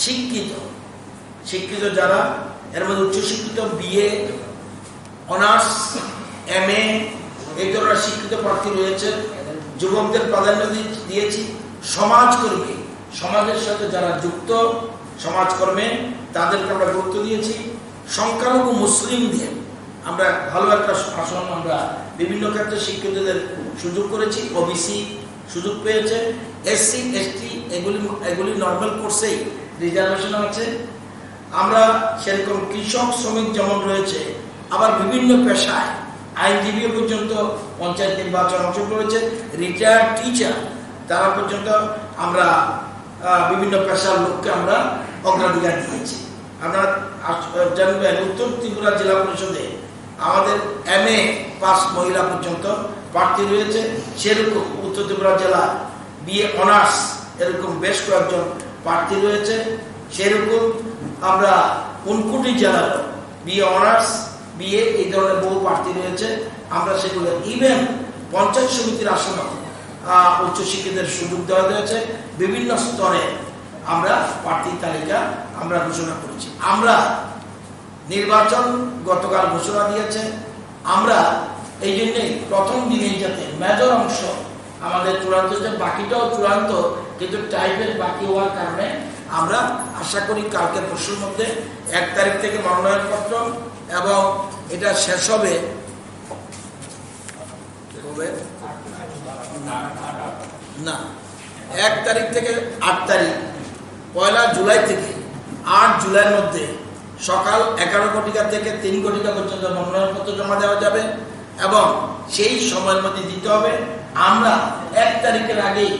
শিক্ষিত যারা এর মধ্যে উচ্চশিক্ষিত বিএ অনার্স এমএ এই ধরনের শিক্ষিত প্রার্থী রয়েছে। যুবকদের প্রাধান্য দিয়েছি। সমাজকর্মী, সমাজের সাথে যারা যুক্ত সমাজকর্মে তাদেরকে আমরা গুরুত্ব দিয়েছি। সংখ্যালঘু মুসলিমদের আমরা ভালো একটা আসন আমরা বিভিন্ন ক্ষেত্রে শিক্ষিতদের সুযোগ করেছি। ওবিসি সুযোগ পেয়েছে, এসসি এসটি এগুলি নর্মাল কোর্সেই রিজার্ভেশন আছে। আমরা সেরকম কৃষক শ্রমিক যেমন রয়েছে, আবার বিভিন্ন পেশায় আইনজীবী পর্যন্ত পঞ্চায়েত নির্বাচন অংশগ্রহণ করেছে, রিটায়ার্ড টিচার তারা পর্যন্ত আমরা বিভিন্ন পেশার লোককে আমরা অগ্রাধিকার দিয়েছি। আপনারা জানবেন উত্তর ত্রিপুরা জেলা পরিষদে আমাদের এমএ পাস মহিলা পর্যন্ত প্রার্থী রয়েছে। সেরকম উত্তর ত্রিপুরা জেলা বিএ অনার্স এরকম বেশ কয়েকজন প্রার্থী রয়েছে। সেরকম আমরা উনকুটি জেলার বিএ অনার্স বিএ এই ধরনের বহু প্রার্থী রয়েছে। আমরা সেগুলো ইভেন পঞ্চায়েত সমিতির আসনে উচ্চশিক্ষিতের সুযোগ দেওয়া হয়েছে। বিভিন্ন স্তরে আমরা প্রার্থী তালিকা আমরা ঘোষণা করেছি। আমরা নির্বাচন গতকাল ঘোষণা দিয়েছে। আমরা এই জন্যই প্রথম দিনেই যাতে মেজর অংশ আমাদের চূড়ান্ত হচ্ছে, বাকিটাও চূড়ান্ত কিন্তু টাইপের বাকি হওয়ার কারণে আমরা আশা করি কালকে পরশুর মধ্যে 1 তারিখ থেকে মনোনয়নপত্র এবং এটা শেষ হবে না 1 তারিখ থেকে 8 তারিখ, 1 জুলাই থেকে 8 জুলাইয়ের মধ্যে সকাল 11 ঘটিকা থেকে 3 ঘটিকা পর্যন্ত মনোনয়নপত্র জমা দেওয়া যাবে এবং সেই সময়ের মধ্যে দিতে হবে। আমরা 1 তারিখের আগেই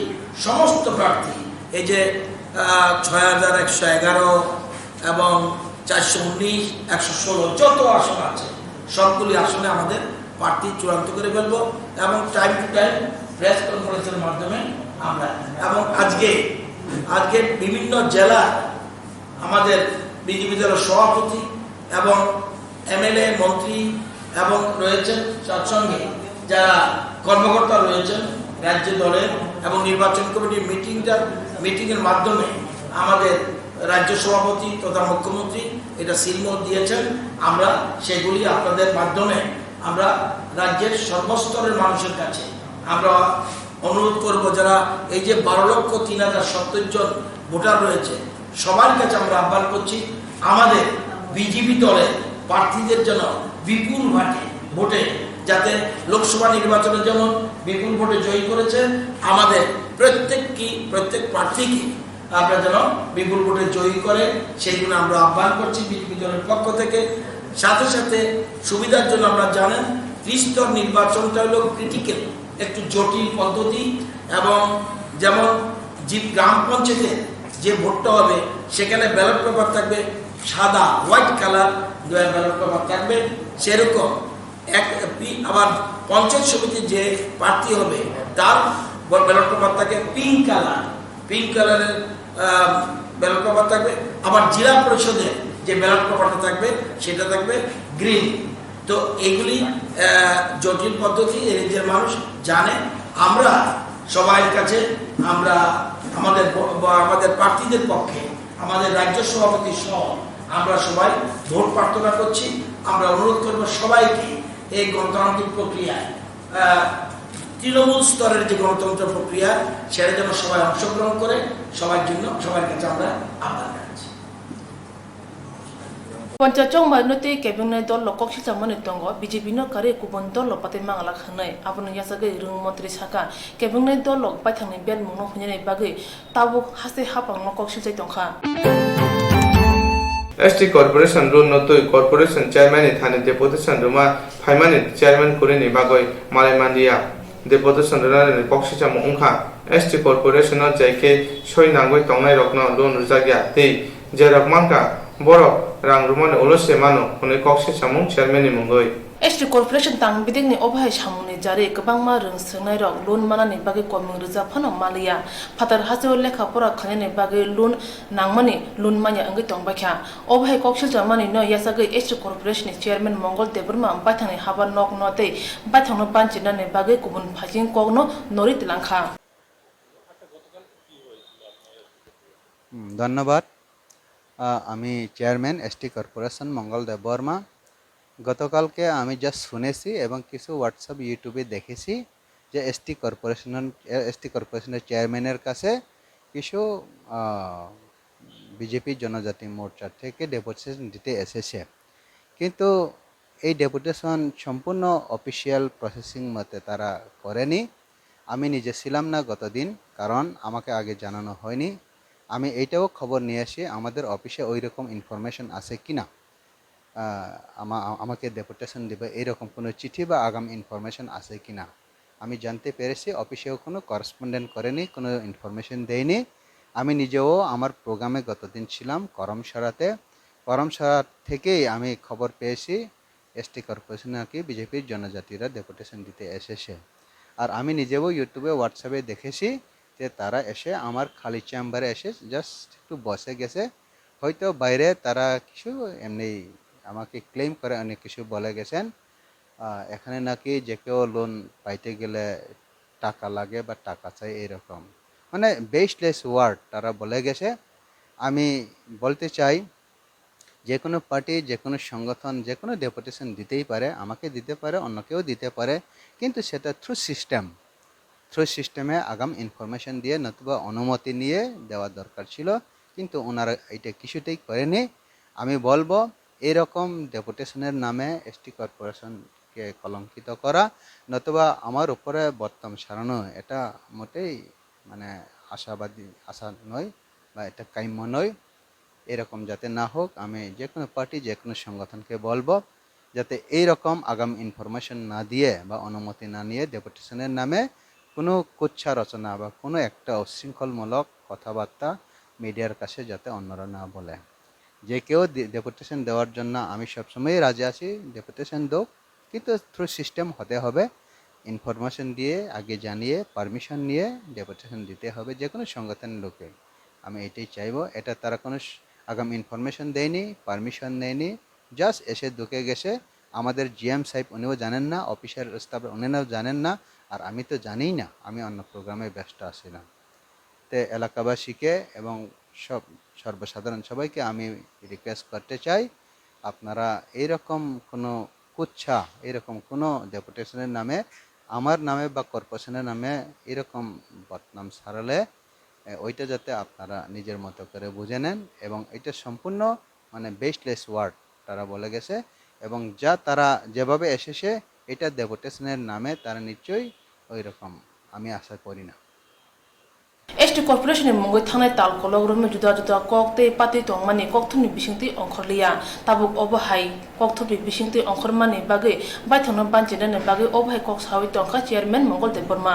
সমস্ত প্রার্থী এই যে 6111 এবং 419, 116 যত আসন আছে সবগুলি আসনে আমাদের প্রার্থী চূড়ান্ত করে ফেলবো এবং টাইম টু টাইম প্রেস কনফারেন্সের মাধ্যমে আমরা এবং আজকে বিভিন্ন জেলা আমাদের বিজেপি দলের সভাপতি এবং এমএলএ মন্ত্রী এবং রয়েছেন তার সঙ্গে যারা কর্মকর্তা রয়েছেন রাজ্য দলের এবং নির্বাচন কমিটির মিটিংয়ের মাধ্যমে আমাদের রাজ্য সভাপতি তথা মুখ্যমন্ত্রী এটা সিলমোহর দিয়েছেন। আমরা সেগুলি আপনাদের মাধ্যমে আমরা রাজ্যের সর্বস্তরের মানুষের কাছে আমরা অনুরোধ করব, যারা এই যে 12,03,070 জন ভোটার রয়েছে সবার কাছে আমরা আহ্বান করছি আমাদের বিজেপি দলের প্রার্থীদের জন্য বিপুল ভোটে যাতে লোকসভা নির্বাচনে যেমন বিপুল ভোটে জয়ী করেছে, আমাদের প্রত্যেক প্রার্থীকে আমরা যেন বিপুল ভোটে জয়ী করে সেইগুলো আমরা আহ্বান করছি বিজেপি দলের পক্ষ থেকে। সাথে সাথে সুবিধার জন্য আমরা জানেন ত্রিস্তর নির্বাচনটা হলো ক্রিটিক্যাল, একটু জটিল পদ্ধতি এবং যেমন গ্রাম পঞ্চায়েতে যে ভোটটা হবে সেখানে ব্যালট পেপার থাকবে সাদা হোয়াইট কালার ব্যালট পেপার থাকবে, সেরকম আবার পঞ্চায়েত সমিতির যে প্রার্থী হবে তার ব্যালট পেপার থাকে পিঙ্ক কালারের ব্যালট পেপার থাকবে। আবার জেলা পরিষদের যে ব্যালট পেপারটা থাকবে সেটা থাকবে গ্রিন। তো এগুলি জটিল পদ্ধতি যে মানুষ জানে। আমরা সবার কাছে আমরা আমাদের প্রার্থীদের পক্ষে আমাদের রাজ্য সভাপতি সহ আমরা সবাই ভোট প্রার্থনা করছি। আমরা অনুরোধ করব সবাইকে এই গণতান্ত্রিক প্রক্রিয়ায় তৃণমূল স্তরের যে গণতন্ত্র প্রক্রিয়া সেটা যেন সবাই অংশগ্রহণ করে সবার কাছে আমরা আহ্বান জানাচ্ছি। পঞ্চায়েত নতি কেবিনেট দল লকক সিচামনি দङ বিজেপি ন কারে কুবন দল পাতে মাংলা খানাই আবন ইয়াসাগে রং মন্ত্রী সাকা কেবিনেট দল বাইথাंनि বেল মুনো হইনাय बागै ताबुक हासे हापां लকক सिचाय दंखा। एसटी कॉर्पोरेशन रुल नतुई कॉर्पोरेशन चेयरमैन थाने डेपुटेशन रुमा फाइमानि चेयरमैन कुरेनि बागै मालायमानदिया डेपुटेशन रुनानि पक्षिचा मुंखा एसटी कॉर्पोरेशन जायके सय नांगै तंनाय रकनो लोन रुजागिया तै जेरक मानका बरक रां रुमानि उलसे मानो हनै कक्षिचा मुं चेयरमैननि मुंगै एसटी कॉर्पोरेशन तां बिदिंनि अबाहाय सामुनि जारे गोबांमा रोंसोनाय रक लोन मानानि बागै कमिं रोजा फानो मालिया फातार हाजो लेखा फरा खानायनि बागै लोन नांमानि लोन मानिया अंगै तंबाख्या अबाहाय कक्षिल जामानि न यासागै एसटी कॉर्पोरेशन चेयरमैन मंगल देबरमा बायथांनि हाबा नक नते बायथांनो बानचिनानि बागै गुबुन फाजिं कगनो नरित लांखा। ধন্যবাদ। আমি চেয়ারম্যান এসটি কর্পোরেশন মঙ্গল দেব বর্মা। গতকালকে আমি জাস্ট শুনেছি এবং কিছু হোয়াটসঅ্যাপ ইউটিউবে দেখেছি যে এসটি কর্পোরেশনের চেয়ারম্যানের কাছে কিছু বিজেপি জনজাতি মোর্চা থেকে ডেপুটেশন দিতে এসেছে, কিন্তু এই ডেপুটেশন সম্পূর্ণ অফিসিয়াল প্রসেসিং মতে তারা করেনি। আমি নিজে ছিলাম না গতদিন, কারণ আমাকে আগে জানানো হয়নি। আমি এইটাও খবর নিয়ে আসি আমাদের অফিসে ওই রকম ইনফরমেশন আছে কিনা, আমাকে ডেপুটেশন দেবে এরকম কোনো চিঠি বা আগাম ইনফরমেশন আছে কিনা। আমি জানতে পেরেছি অফিসেও কোনো করেসপন্ডেন্ট করেনি, কোনো ইনফরমেশন দেয়নি। আমি নিজেও আমার প্রোগ্রামে গতদিন ছিলাম করমসারা থেকেই আমি খবর পেয়েছি এসটি কর্পোরেশন নাকি বিজেপির জনজাতিরা ডেপুটেশন দিতে এসেছে। আর আমি নিজেও ইউটিউবে হোয়াটসঅ্যাপে দেখেছি যে তারা এসে আমার খালি চেম্বারে এসে জাস্ট একটু বসে গেছে, হয়তো বাইরে তারা কিছু এমনি আমাকে ক্লেম করে অনেক কিছু বলে গেছেন, এখানে নাকি যে কেউ লোন পাইতে গেলে টাকা লাগে বা টাকা চাই, এরকম মানে বেসলেস ওয়ার্ড তারা বলে গেছে। আমি বলতে চাই যে কোনো পার্টি, যে কোনো সংগঠন যে কোনো ডেপুটেশন দিতেই পারে, আমাকে দিতে পারে, অন্য কেউ দিতে পারে, কিন্তু সেটা থ্রু সিস্টেমে আগাম ইনফরমেশন দিয়ে নতুবা অনুমতি নিয়ে দেওয়া দরকার ছিল, কিন্তু ওনারা এটা কিছুতেই করেনি। আমি বলবো এরকম ডেপুটেশনের নামে এসটি কর্পোরেশনকে কলঙ্কিত করা নতুবা আমার উপরে বর্তম সারানো, এটা মোটেই মানে আশা নয় বা এটা কাম্য নয়। এরকম যাতে না হোক, আমি যে কোনো পার্টি যে কোনো সংগঠনকে বলবো যাতে এইরকম আগাম ইনফরমেশন না দিয়ে বা অনুমতি না নিয়ে ডেপুটেশনের নামে কোনো কুচ্ছা রচনা বা কোনো একটা উচ্ছৃঙ্খলমূলক কথাবার্তা মিডিয়ার কাছে যাতে অন্যরা না বলে। যে কেউ ডেপুটেশন দেওয়ার জন্য আমি সবসময় রাজি আছি, ডেপুটেশন হোক, কিন্তু থ্রু সিস্টেম হতে হবে, ইনফরমেশন দিয়ে আগে জানিয়ে পারমিশন নিয়ে ডেপুটেশন দিতে হবে যে কোনো সংগঠনের লোকে। আমি এটাই চাইবো। এটা তারা কোনো আগাম ইনফরমেশন দেয়নি, পারমিশন নেয়নি, জাস্ট এসে ঢুকে গেছে। আমাদের জিএম সাহেব উনিও জানেন না, অফিসার স্টাফ উনিও জানেন না, আর আমি তো জানিই না, আমি অন্য প্রোগ্রামে ব্যস্ত আছিলাম। তো এলাকাবাসীকে এবং সর্বসাধারণ সবাইকে আমি রিকোয়েস্ট করতে চাই, আপনারা এইরকম কোনো কুচ্ছা, এরকম কোনো ডেপুটেশনের নামে, আমার নামে বা কর্পোরেশনের নামে এরকম বদনাম সারালে ওইটা যাতে আপনারা নিজের মতো করে বুঝে নেন, এবং এটা সম্পূর্ণ মানে বেসলেস ওয়ার্ড তারা বলে গেছে, এবং যা তারা যেভাবে এসেছে এটা ডেপুটেশনের নামে তারা নিশ্চয়ই ওই রকম আমি আশা করি না। এসটি কর্পোরেশনে মঙ্গই থানায় তাল কলগ্রমে জুদা জুদা ককতে পাতি টংমানি ককথুনি বিসিংতি অংখরলিয়া তাবুক অবহাই ককথুবি বিসিংতি অংখরমানি বাগে বাইথন বানচিনানি বাগে অবহাই কক সাউই টংখা চেয়ারম্যান मंगल देव बर्मा।